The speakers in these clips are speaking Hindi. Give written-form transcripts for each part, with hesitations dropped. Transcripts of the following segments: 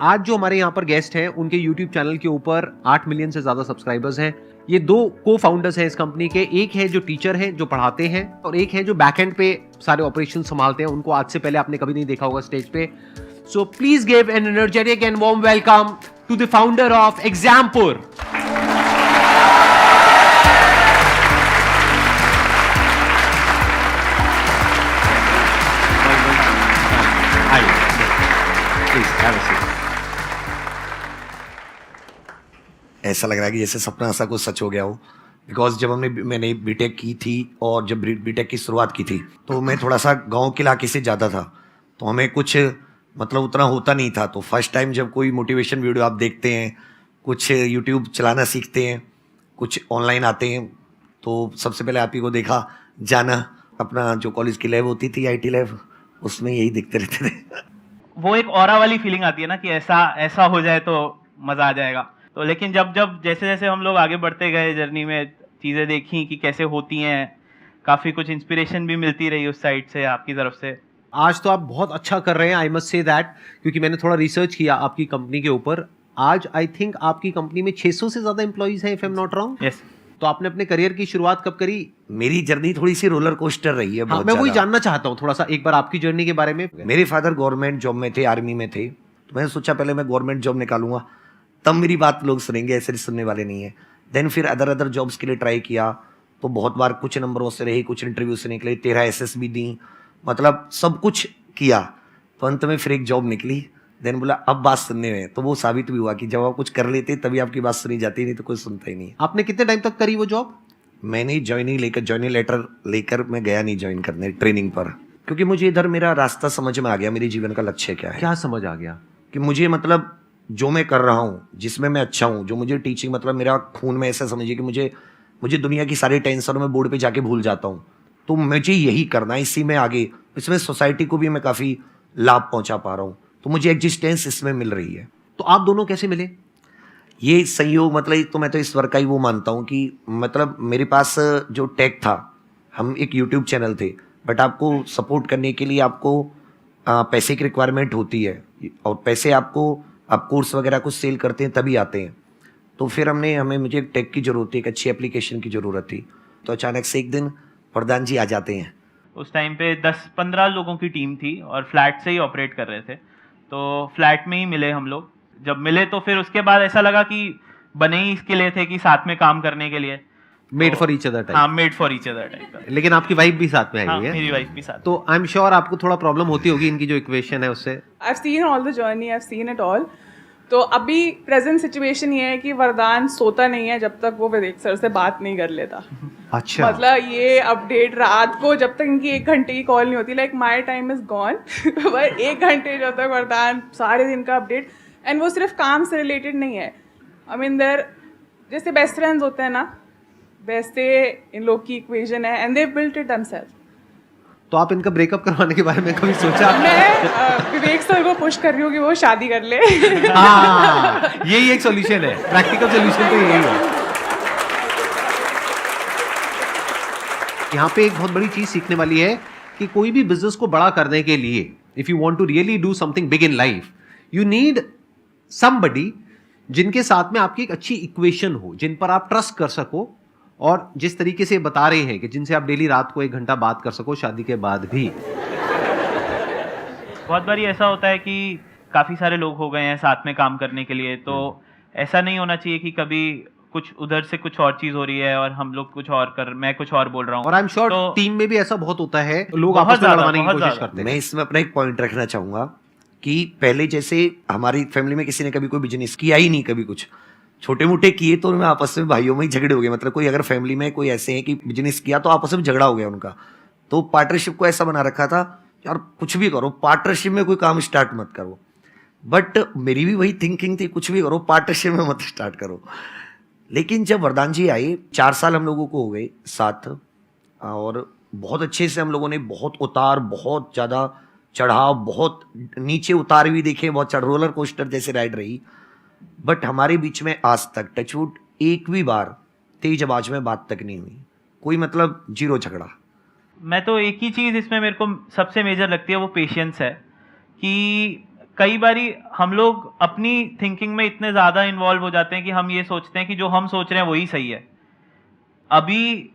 आज जो हमारे यहाँ पर गेस्ट हैं उनके YouTube चैनल के ऊपर 8 मिलियन से ज्यादा सब्सक्राइबर्स हैं। ये दो को फाउंडर्स हैं इस कंपनी के, एक है जो टीचर हैं जो पढ़ाते हैं और एक है जो बैकएंड पे सारे ऑपरेशन संभालते हैं। उनको आज से पहले आपने कभी नहीं देखा होगा स्टेज पे। So please give an energetic and warm welcome to the founder of Exampur. ऐसा लग रहा है कि जैसे सपना ऐसा कुछ सच हो गया हो, बिकॉज जब मैंने बीटेक की थी और जब बीटेक की शुरुआत की थी तो मैं थोड़ा सा गांव के इलाके से ज़्यादा था, तो हमें कुछ मतलब उतना होता नहीं था। तो फर्स्ट टाइम जब कोई मोटिवेशन वीडियो आप देखते हैं, कुछ यूट्यूब चलाना सीखते हैं, कुछ ऑनलाइन आते हैं, तो सबसे पहले आप ही को देखा जाना अपना जो कॉलेज की लैब होती थी IT लैब, उसमें यही दिखते रहते थे। वो एक ऑरा वाली फीलिंग आती है ना कि ऐसा हो जाए तो मजा आ जाएगा। तो लेकिन जब जैसे जैसे हम लोग आगे बढ़ते गए जर्नी में, चीजें देखी कि कैसे होती हैं, काफी कुछ इंस्पिरेशन भी मिलती रही उस साइड से, आपकी तरफ से। आज तो आप बहुत अच्छा कर रहे हैं, आई मस्ट से दैट, क्योंकि मैंने थोड़ा रिसर्च किया आपकी कंपनी के ऊपर। आज आई थिंक आपकी कंपनी में 600 से ज्यादा एम्प्लॉइज हैं, if I am not wrong. Yes. तो आपने अपने करियर की शुरुआत कब करी? मेरी जर्नी थोड़ी सी रोलर कोस्टर रही है। हाँ, बहुत मैं वही ज़्यादा। जानना चाहता हूँ थोड़ा सा एक बार आपकी जर्नी के बारे में। मेरे फादर गवर्नमेंट जॉब में थे, आर्मी में थे, तो मैंने सोचा पहले मैं गवर्नमेंट जॉब निकालूंगा तब मेरी बात लोग सुनेंगे, ऐसे सुनने वाले नहीं है। देन फिर अदर जॉब्स के लिए ट्राई किया, तो बहुत बार कुछ नंबरों से रही, कुछ इंटरव्यू से निकले, 13 SSB दी, मतलब सब कुछ किया, तो अंत में फिर एक जॉब निकली। देन बोला अब बात सुनने में, तो वो साबित भी हुआ कि जब आप कुछ कर लेते तभी आपकी बात सुनी जाती, नहीं तो कोई सुनता ही नहीं। आपने कितने टाइम तक करी वो जॉब? मैंने ज्वाइनिंग लेटर लेकर मैं गया नहीं ज्वाइन करने ट्रेनिंग पर, क्योंकि मुझे इधर मेरा रास्ता समझ में आ गया, मेरे जीवन का लक्ष्य क्या है। क्या समझ आ गया? कि मुझे मतलब जो मैं कर रहा हूँ, जिसमें मैं अच्छा हूँ, जो मुझे टीचिंग मतलब मेरा खून में, ऐसा समझिए कि मुझे दुनिया की सारी टेंशन मैं बोर्ड पे जाके भूल जाता हूँ, तो मुझे यही करना है, इसी में आगे, इसमें सोसाइटी को भी मैं काफ़ी लाभ पहुँचा पा रहा हूँ, तो मुझे एग्जिस्टेंस इसमें मिल रही है। तो आप दोनों कैसे मिले? ये संयोग मतलब तो मैं तो ईश्वर का ही वो मानता हूँ कि मतलब मेरे पास जो टेक था, हम एक यूट्यूब चैनल थे, बट आपको सपोर्ट करने के लिए आपको पैसे की रिक्वायरमेंट होती है, और पैसे आपको आप कोर्स वगैरह कुछ सेल करते हैं तभी आते हैं। तो फिर मुझे एक टेक की ज़रूरत थी, एक अच्छी एप्लीकेशन की ज़रूरत थी, तो अचानक से एक दिन प्रधान जी आ जाते हैं। उस टाइम पे 10-15 लोगों की टीम थी और फ्लैट से ही ऑपरेट कर रहे थे, तो फ्लैट में ही मिले हम लोग। जब मिले तो फिर उसके बाद ऐसा लगा कि बने ही इसके लिए थे कि साथ में काम करने के लिए, made for each other type. हाँ, made for each other type. लेकिन आपकी वाइफ भी साथ में आई हाँ, है? मेरी वाइफ भी साथ। तो आई एम श्योर आपको थोड़ा प्रॉब्लम होती होगी इनकी जो इक्वेशन है उससे। I've seen all the journey, I've seen it all. तो अभी प्रेजेंट सिचुएशन ये है कि वरदान सोता नहीं है जब तक वो विवेक सर से बात नहीं कर लेता। अच्छा। मतलब ये अपडेट रात को जब तक इनकी 1 घंटे की कॉल नहीं होती, like my time is gone, पर 1 घंटे जब तक वरदान सारे दिन का अपडेट, एंड वो सिर्फ काम से रिलेटेड नहीं है। आई मीन देयर जैसे बेस्ट फ्रेंड्स होते हैं ना, वैसे इन लोग की इक्वेशन है, and they built it themselves. तो आप इनका ब्रेकअप करवाने के बारे में कभी सोचा? मैं विवेक सर को पुश कर रही हूँ कि वो शादी कर ले। हाँ, यही एक सॉल्यूशन है, प्रैक्टिकल सॉल्यूशन तो यही है। यहाँ पे एक बहुत बड़ी चीज सीखने वाली है कि कोई भी बिजनेस को बड़ा करने के लिए, if you want to really do something big in life, you need somebody जिनके साथ में आपकी एक अच्छी इक्वेशन हो, जिन पर आप ट्रस्ट कर सको, और जिस तरीके से बता रहे हैं कि जिनसे आप डेली रात को 1 घंटा बात कर सको शादी के बाद भी। बहुत बार ऐसा होता है कि काफी सारे लोग हो गए हैं साथ में काम करने के लिए, तो ऐसा नहीं होना चाहिए कि कभी कुछ उधर से कुछ और चीज हो रही है और हम लोग मैं कुछ और बोल रहा हूँ। और आई एम श्योर टीम में भी ऐसा बहुत होता है, लोग आपस में लड़वाने की कोशिश करते हैं। मैं इसमें अपना एक पॉइंट रखना चाहूंगा कि पहले जैसे हमारी फैमिली में किसी ने कभी कोई बिजनेस किया ही नहीं, कभी कुछ छोटे मोटे किए तो उनमें आपस में भाइयों में ही झगड़े हो गए। मतलब कोई अगर फैमिली में कोई ऐसे है कि बिजनेस किया तो आपस में झगड़ा हो गया उनका, तो पार्टनरशिप को ऐसा बना रखा था यार कुछ भी करो पार्टनरशिप में कोई काम स्टार्ट मत करो। बट मेरी भी वही थिंकिंग थी, कुछ भी करो पार्टनरशिप में मत स्टार्ट करो। लेकिन जब वरदान जी आए, 4 साल हम लोगों को हो गए साथ, और बहुत अच्छे से हम लोगों ने बहुत उतार, बहुत ज़्यादा चढ़ाव, बहुत नीचे उतार भी देखे, बहुत रोलर कोस्टर जैसे राइड रही। बट हमारे बीच में आज तक टचवुड एक भी बार तेज आवाज में बात तक नहीं हुई, कोई मतलब 0 झगड़ा। मैं तो एक ही चीज़ इसमें मेरे को सबसे मेजर लगती है, वो पेशेंस है। कि कई बारी हम लोग अपनी थिंकिंग में इतने ज़्यादा इन्वॉल्व हो जाते हैं कि हम ये सोचते हैं कि जो हम सोच रहे हैं वही सही है। अभी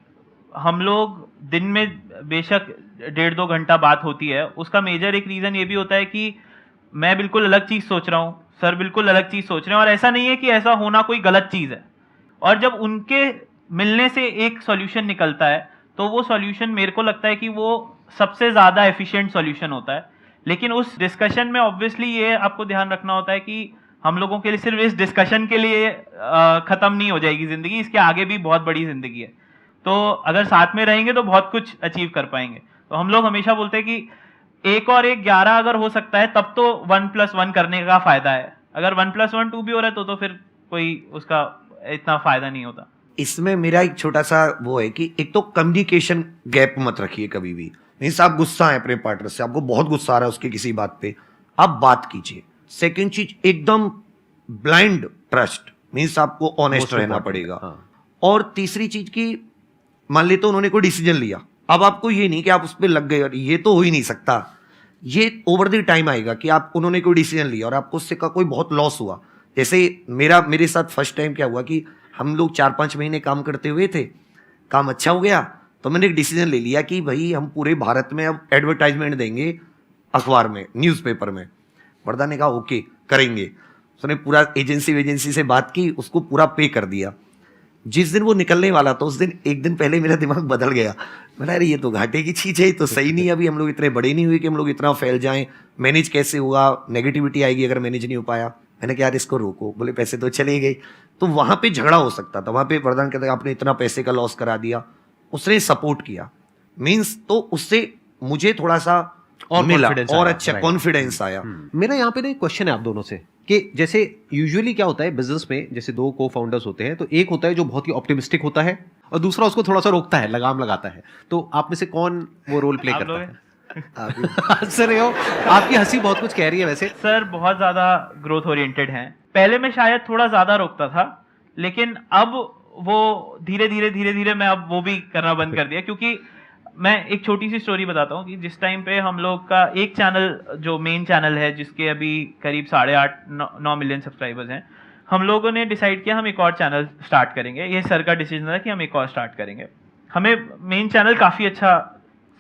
हम लोग दिन में बेशक 1.5-2 घंटा बात होती है, उसका मेजर एक रीज़न ये भी होता है कि मैं बिल्कुल अलग चीज़ सोच रहा हूँ, सर बिल्कुल अलग चीज़ सोच रहे हैं, और ऐसा नहीं है कि ऐसा होना कोई गलत चीज़ है। और जब उनके मिलने से एक सॉल्यूशन निकलता है तो वो सॉल्यूशन मेरे को लगता है कि वो सबसे ज़्यादा एफिशिएंट सॉल्यूशन होता है। लेकिन उस डिस्कशन में ऑब्वियसली ये आपको ध्यान रखना होता है कि हम लोगों के लिए सिर्फ इस डिस्कशन के लिए ख़त्म नहीं हो जाएगी ज़िंदगी, इसके आगे भी बहुत बड़ी ज़िंदगी है। तो अगर साथ में रहेंगे तो बहुत कुछ अचीव कर पाएंगे। तो हम लोग हमेशा बोलते हैं कि 1 और 1 11 अगर हो सकता है तब तो 1+1 करने का फ़ायदा है। अगर 1+1 2 भी हो रहा है तो फिर कोई उसका इतना फ़ायदा नहीं होता। इसमें मेरा एक छोटा सा वो है कि एक तो कम्युनिकेशन गैप मत रखिए कभी भी। मीन्स आप गुस्सा है अपने पार्टनर से, आपको बहुत गुस्सा आ रहा है उसके किसी बात पे, आप बात कीजिए। सेकंड चीज, एकदम ब्लाइंड ट्रस्ट, मीन्स आपको ऑनेस्ट रहना पड़ेगा। और तीसरी चीज की, मान ले तो उन्होंने कोई डिसीजन लिया, अब आपको ये नहीं कि आप उस पर लग गए, और ये तो हो ही नहीं सकता। ये ओवर द टाइम आएगा कि आप उन्होंने कोई डिसीजन लिया और आपको उससे का कोई बहुत लॉस हुआ। जैसे मेरे साथ फर्स्ट टाइम क्या हुआ कि हम लोग 4-5 महीने काम करते हुए थे, काम अच्छा हो गया तो मैंने एक डिसीजन ले लिया कि भाई हम पूरे भारत में अब एडवर्टाइजमेंट देंगे अखबार में, न्यूज़पेपर में। वर्दा ने कहा ओके करेंगे। उसने पूरा एजेंसी से बात की, उसको पूरा पे कर दिया। जिस दिन वो निकलने वाला था उस दिन एक दिन पहले मेरा दिमाग बदल गया। मैंने अरे ये तो घाटे की चीज़ है, तो सही नहीं, अभी हम लोग इतने बड़े नहीं हुए कि हम लोग इतना फैल जाएं, मैनेज कैसे हुआ, नेगेटिविटी आएगी अगर मैनेज नहीं हो पाया। मैंने कहा यार इसको रोको, बोले पैसे तो चले गए। तो वहां पे झगड़ा हो सकता था, वहां पे वरदान कहता आपने इतना पैसे का लॉस करा दिया, उसने सपोर्ट किया। मीन्स तो उससे मुझे थोड़ा सा और मिला और अच्छा कॉन्फिडेंस आया। मेरा यहाँ पे ना एक क्वेश्चन है आप दोनों से कि जैसे यूजुअली क्या होता है बिजनेस में, जैसे 2 को फाउंडर्स होते हैं तो एक होता है जो बहुत ही ऑप्टिमिस्टिक होता है और दूसरा उसको थोड़ा सा रोकता है, लगाम लगाता है। तो आप में से कौन वो रोल प्ले करता है? हंस रहे हो, आपकी हंसी बहुत कुछ कह रही है। वैसे सर बहुत ज़्यादा ग्रोथ ओरिएंटेड हैं। पहले मैं शायद थोड़ा ज़्यादा रोकता था, लेकिन अब वो धीरे धीरे मैं अब वो भी करना बंद कर दिया। क्योंकि मैं एक छोटी सी स्टोरी बताता हूँ कि जिस टाइम पे हम लोग का एक चैनल, जो मेन चैनल है जिसके अभी करीब 8.5-9 मिलियन सब्सक्राइबर्स हैं, हम लोगों ने डिसाइड किया हम एक और चैनल स्टार्ट करेंगे। ये सर का डिसीजन था कि हम एक और स्टार्ट करेंगे। हमें मेन चैनल काफ़ी अच्छा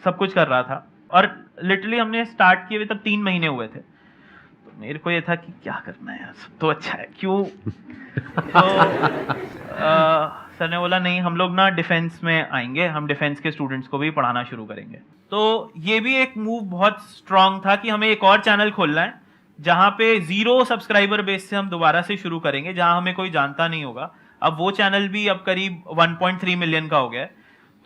सब कुछ कर रहा था और लिटरली हमने स्टार्ट किए हुए तब 3 महीने हुए थे। तो मेरे को ये था कि क्या करना है यार, सब तो अच्छा है, क्यों। तो सर ने बोला नहीं, हम लोग ना डिफेंस में आएंगे, हम डिफेंस के स्टूडेंट्स को भी पढ़ाना शुरू करेंगे। तो ये भी एक मूव बहुत स्ट्रांग था कि हमें एक और चैनल खोलना है जहाँ पे 0 सब्सक्राइबर बेस से हम दोबारा से शुरू करेंगे, जहाँ हमें कोई जानता नहीं होगा। अब वो चैनल भी अब करीब 1.3 मिलियन का हो गया है।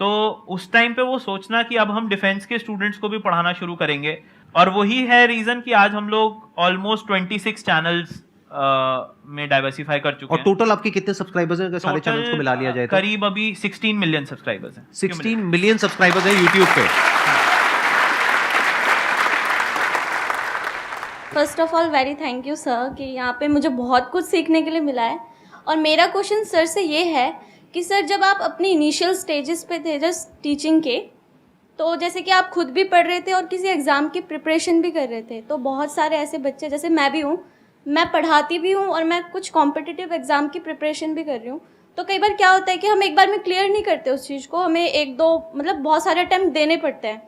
तो उस टाइम पे वो सोचना कि अब हम डिफेंस के स्टूडेंट्स को भी पढ़ाना शुरू करेंगे, और वही है रीजन कि आज हम लोग ऑलमोस्ट 26 चैनल्स में डाइवर्सिफाई कर चुके हैं। और टोटल आपके कितने सब्सक्राइबर्स हैं अगर सारे चैनल्स को मिला लिया जाए तो? करीब अभी 16 मिलियन सब्सक्राइबर्स हैं। 16 मिलियन सब्सक्राइबर्स हैं यूट्यूब पे। First of all very thank you sir कि यहाँ पे मुझे बहुत कुछ सीखने के लिए मिला है। और मेरा क्वेश्चन सर से ये है कि सर जब आप अपनी इनिशियल स्टेजेस पे थे जस्ट टीचिंग के, तो जैसे कि आप खुद भी पढ़ रहे थे और किसी एग्ज़ाम की प्रिपरेशन भी कर रहे थे, तो बहुत सारे ऐसे बच्चे, जैसे मैं भी हूँ, मैं पढ़ाती भी हूँ और मैं कुछ कॉम्पिटिटिव एग्ज़ाम की प्रिपरेशन भी कर रही हूँ। तो कई बार क्या होता है कि हम एक बार में क्लियर नहीं करते उस चीज़ को, हमें 1-2 मतलब बहुत सारे अटैम्प्ट देने पड़ते हैं।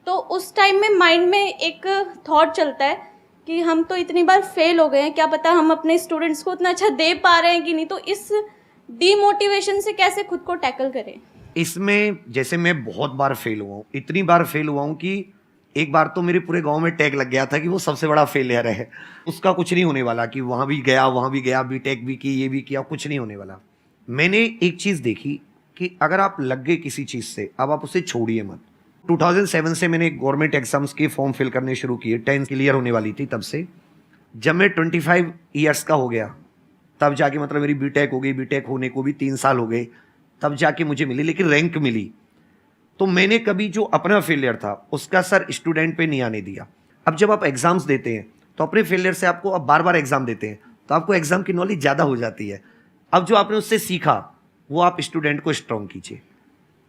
तो उस टाइम में माइंड में एक थॉट चलता है कि हम तो इतनी बार फेल हो गए हैं, क्या पता हम अपने स्टूडेंट्स को उतना अच्छा दे पा रहे हैं कि नहीं। तो इस डीमोटिवेशन से कैसे खुद को टैकल करें? इसमें जैसे मैं बहुत बार फेल हुआ हूँ, इतनी बार फेल हुआ हूँ कि एक बार तो मेरे पूरे गांव में टैग लग गया था कि वो सबसे बड़ा फेलियर है, उसका कुछ नहीं होने वाला, कि वहाँ भी गया बीटेक भी की, ये भी किया, कुछ नहीं होने वाला। मैंने एक चीज़ देखी कि अगर आप लग गए किसी चीज़ से, अब आप उसे छोड़िए मत। 2007 से मैंने गवर्नमेंट एग्जाम्स के फॉर्म फिल करने शुरू किए, 10 क्लियर होने वाली थी तब से। जब मैं 25 ईयर्स का हो गया तब जाके मतलब मेरी बीटेक हो गई, बीटेक होने को भी 3 साल हो गए, तब जाके मुझे मिली, लेकिन रैंक मिली। तो मैंने कभी जो अपना फेलियर था उसका सर स्टूडेंट पे नहीं आने दिया। अब जब आप एग्जाम्स देते हैं तो अपने फेलियर से आपको अब बार बार एग्जाम देते हैं तो आपको एग्जाम की नॉलेज ज़्यादा हो जाती है। अब जो आपने उससे सीखा वो आप स्टूडेंट को स्ट्रॉन्ग कीजिए,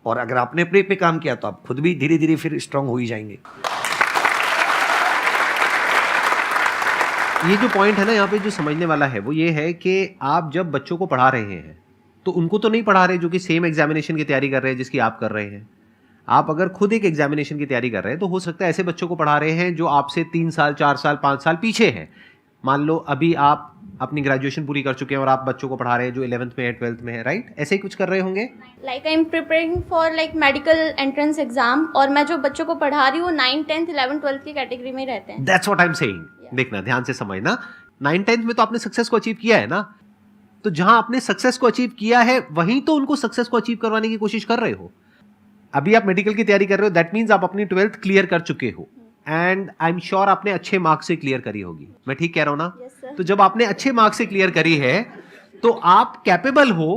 और अगर आपने अपने पे काम किया तो आप खुद भी धीरे धीरे फिर स्ट्रॉन्ग हो ही जाएंगे। ये जो पॉइंट है ना यहाँ पे जो समझने वाला है वो ये है कि आप जब बच्चों को पढ़ा रहे हैं तो उनको तो नहीं पढ़ा रहे जो कि सेम एग्जामिनेशन की तैयारी कर रहे हैं जिसकी आप कर रहे हैं। आप अगर खुद एक एग्जामिनेशन की तैयारी कर रहे हैं तो हो सकता है ऐसे बच्चों को पढ़ा रहे हैं जो आपसे 3 साल 4 साल 5 साल पीछे हैं। मान लो अभी आप अपनी ग्रेजुएशन पूरी कर चुके हैं और आप बच्चों को पढ़ा रहे हैं जो 11th में है 12th में है, राइट? ऐसे ही कुछ कर रहे होंगे। Like I am preparing for like medical entrance exam, और मैं जो बच्चों को पढ़ा रही हूँ 9, 10th, 11th, 12th की कैटेगरी में रहते हैं। That's what I am saying. देखना, ध्यान से समझना, 9, 10th में तो आपने सक्सेस को अचीव किया है ना, तो जहां आपने सक्सेस को अचीव किया है वहीं तो उनको सक्सेस को अचीव करवाने की कोशिश कर रहे हो। अभी आप मेडिकल की तैयारी कर रहे हो, दैट मीन्स आप अपनी 12th क्लियर कर चुके हो एंड आई एम श्योर आपने अच्छे मार्क्स से क्लियर करी होगी। मैं ठीक कह रहा हूं ना? Yes, sir. तो जब आपने अच्छे मार्क्स से क्लियर करी है तो आप कैपेबल हो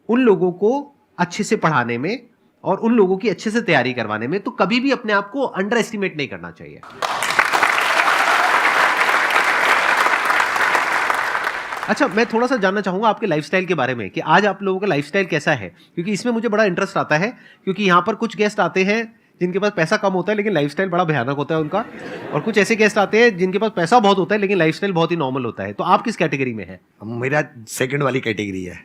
उन लोगों को अच्छे से पढ़ाने में और उन लोगों की अच्छे से तैयारी करवाने में। तो कभी भी अपने आप को अंडर एस्टिमेट नहीं करना चाहिए। अच्छा, मैं थोड़ा सा जानना चाहूंगा आपके लाइफस्टाइल के बारे में कि आज आप लोगों का लाइफस्टाइल कैसा है, क्योंकि इसमें मुझे बड़ा इंटरेस्ट आता है। क्योंकि यहाँ पर कुछ गेस्ट आते हैं जिनके पास पैसा कम होता है लेकिन लाइफस्टाइल बड़ा भयानक होता है उनका, और कुछ ऐसे गेस्ट आते हैं जिनके पास पैसा बहुत होता है लेकिन लाइफस्टाइल बहुत ही नॉर्मल होता है। तो आप किस कैटेगरी में है? मेरा सेकंड वाली कैटेगरी है।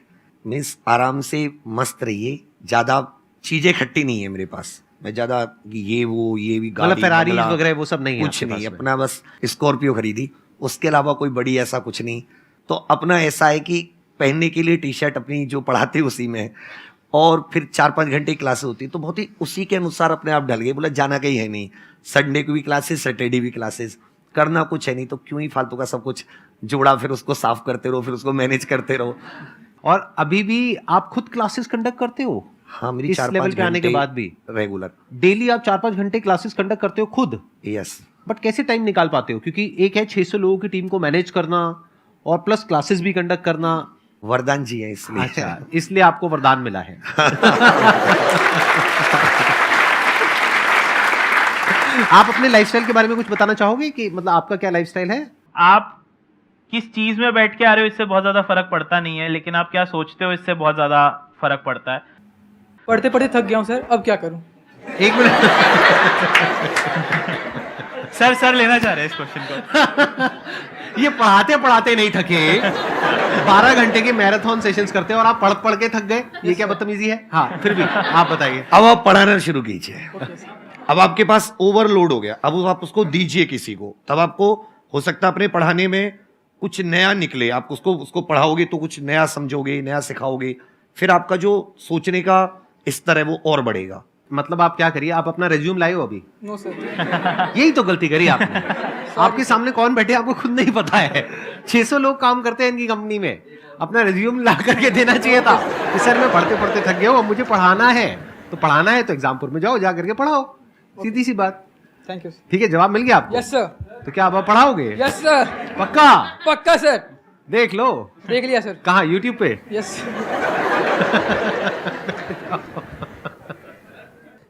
मीन्स आराम से मस्त रहिए, ज्यादा चीजें खट्टी नहीं है मेरे पास। मैं ज्यादा ये वो ये भी मतलब गाड़ी फेरारी बंगला, वगैरह वो सब नहीं है कुछ आपके नहीं। पास में? अपना बस स्कॉर्पियो खरीदी, उसके अलावा कोई बड़ी ऐसा कुछ नहीं। तो अपना ऐसा है कि पहनने के लिए टी शर्ट अपनी जो पढ़ाते उसी में है, और फिर 4-5 घंटे क्लासेस होती है तो बहुत ही उसी के अनुसार अपने आप ढल गए। बोला जाना कहीं है नहीं, संडे को भी क्लासेस, सैटरडे भी क्लासेस, करना कुछ है नहीं तो क्यों ही फालतू का सब कुछ जोड़ा, फिर उसको साफ करते रहो, फिर उसको मैनेज करते रहो। और अभी भी आप खुद क्लासेस कंडक्ट करते हो? हाँ, मेरी इस 4-5 लेवल पे आने के घंटे बाद भी रेगुलर। डेली आप 4-5 घंटे क्लासेस कंडक्ट करते हो खुद? यस। बट कैसे टाइम निकाल पाते हो? क्योंकि एक है 600 लोगों की टीम को मैनेज करना और प्लस क्लासेस भी कंडक्ट करना। वरदान जी है इसलिए। अच्छा, इसलिए आपको वरदान मिला है। आप अपने लाइफस्टाइल के बारे में कुछ बताना चाहोगे कि मतलब आपका क्या लाइफस्टाइल है? आप किस चीज में बैठ के आ रहे हो इससे बहुत ज्यादा फर्क पड़ता नहीं है, लेकिन आप क्या सोचते हो इससे बहुत ज्यादा फर्क पड़ता है। पढ़ते पढ़ते थक गया हूँ सर, अब क्या करूँ? एक मिनट। सर लेना चाह रहे हैं इस क्वेश्चन को। ये पढ़ाते पढ़ाते नहीं थके, 12 घंटे के मैराथन सेशंस करते हैं और आप पढ़ पढ़ के थक गए, ये क्या बदतमीजी है? हाँ, फिर भी आप बताइए। अब आप पढ़ाना शुरू कीजिए। अब आपके पास ओवरलोड हो गया, अब आप उसको दीजिए किसी को, तब आपको हो सकता है अपने पढ़ाने में कुछ नया निकले। आप उसको पढ़ाओगे तो कुछ नया समझोगे, नया सिखाओगे, फिर आपका जो सोचने का स्तर है वो और बढ़ेगा। मतलब आप क्या करिए, आप अपना रिज्यूम लाए हो अभी? No sir. यही तो गलती करी आपने। आपके सामने कौन बैठे आपको खुद नहीं पता है। 600 लोग काम करते हैं इनकी कंपनी में, अपना रिज्यूम ला करके देना चाहिए था कि सर मैं पढ़ते पढ़ते थक गया हूँ, अब मुझे पढ़ाना है। तो पढ़ाना है तो एग्जामपुर में जाओ, जा करके पढ़ाओ, सीधी सी बात। Thank you. ठीक है, जवाब मिल गया आपको? Yes sir. तो क्या आप पढ़ाओगे? Yes sir. पक्का? पक्का सर। देख लो। देख लिया सर। कहाँ? यूट्यूब पे? यस।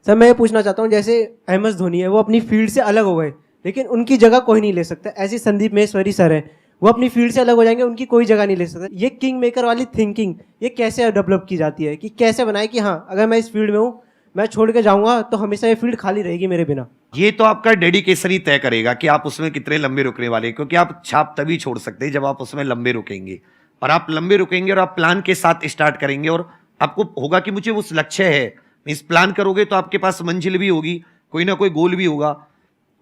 सर मैं ये पूछना चाहता हूँ, जैसे MS धोनी है वो अपनी फील्ड से अलग हो गए लेकिन उनकी जगह कोई नहीं ले सकता। ऐसे संदीप महेश्वरी सर है, वो अपनी फील्ड से अलग हो जाएंगे, उनकी कोई जगह नहीं ले सकता। ये किंग मेकर वाली थिंकिंग ये कैसे डेवलप की जाती है कि कैसे बनाए कि हाँ अगर मैं इस फील्ड में हूँ, मैं छोड़ के जाऊंगा तो हमेशा ये फील्ड खाली रहेगी मेरे बिना? ये तो आपका डेडिकेशन ही तय करेगा कि आप उसमें कितने लंबे रुकने वाले, क्योंकि आप छाप तभी छोड़ सकते हैं जब आप उसमें लंबे रुकेंगे। और आप लंबे रुकेंगे और आप प्लान के साथ स्टार्ट करेंगे और आपको होगा कि मुझे उस लक्ष्य है, इस प्लान करोगे तो आपके पास मंजिल भी होगी, कोई ना कोई गोल भी होगा,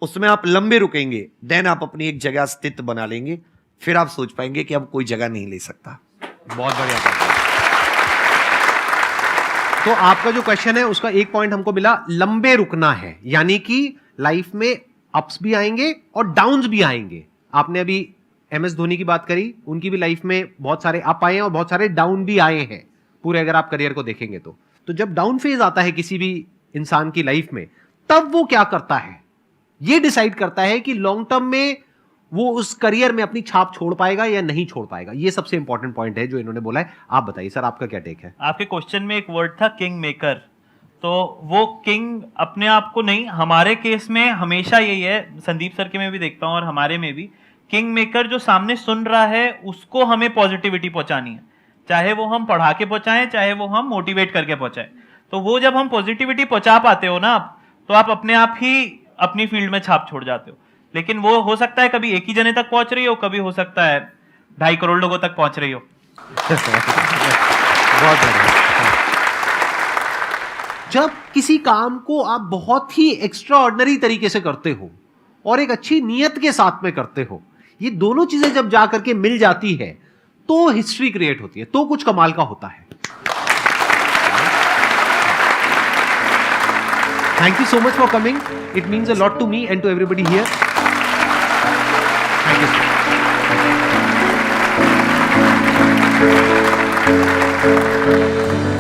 उसमें आप लंबे रुकेंगे, देन आप अपनी एक जगह स्थित बना लेंगे, फिर आप सोच पाएंगे कि अब कोई जगह नहीं ले सकता। बहुत बढ़िया बात है। तो आपका जो क्वेश्चन है उसका एक पॉइंट हमको मिला, लंबे रुकना है, यानी कि लाइफ में अप्स भी आएंगे और डाउन्स भी आएंगे। आपने अभी MS धोनी की बात करी, उनकी भी लाइफ में बहुत सारे अप आए हैं और बहुत सारे डाउन भी आए हैं पूरे, अगर आप करियर को देखेंगे तो जब डाउन फेज आता है किसी भी इंसान की लाइफ में, तब वो क्या करता है ये डिसाइड करता है कि लॉन्ग टर्म में वो उस करियर में अपनी छाप छोड़ पाएगा या नहीं छोड़ पाएगा। ये सबसे इंपॉर्टेंट पॉइंट है जो इन्होंने बोला है। आप बताइए सर, आपका क्या टेक है? आपके क्वेश्चन में एक वर्ड था किंग मेकर, तो वो किंग अपने आप को नहीं, हमारे केस में हमेशा यही है, संदीप सर के में भी देखता हूँ और हमारे में भी, किंग मेकर जो सामने सुन रहा है उसको हमें पॉजिटिविटी पहुंचानी है, चाहे वो हम पढ़ा के पहुंचाएं, चाहे वो हम मोटिवेट करके पहुंचाएं। तो वो जब हम पॉजिटिविटी पहुंचा पाते हो ना आप, तो आप अपने आप ही अपनी फील्ड में छाप छोड़ जाते हो। लेकिन वो हो सकता है कभी एक ही जने तक पहुंच रही हो, कभी हो सकता है 2.5 करोड़ लोगों तक पहुंच रही हो। बहुत बढ़िया। जब किसी काम को आप बहुत ही एक्स्ट्रा ऑर्डिनरी तरीके से करते हो और एक अच्छी नीयत के साथ में करते हो, ये दोनों चीजें जब जा करके मिल जाती है तो हिस्ट्री क्रिएट होती है, तो कुछ कमाल का होता है। Thank you so much for coming. It means a lot to me and to everybody here. Thank you.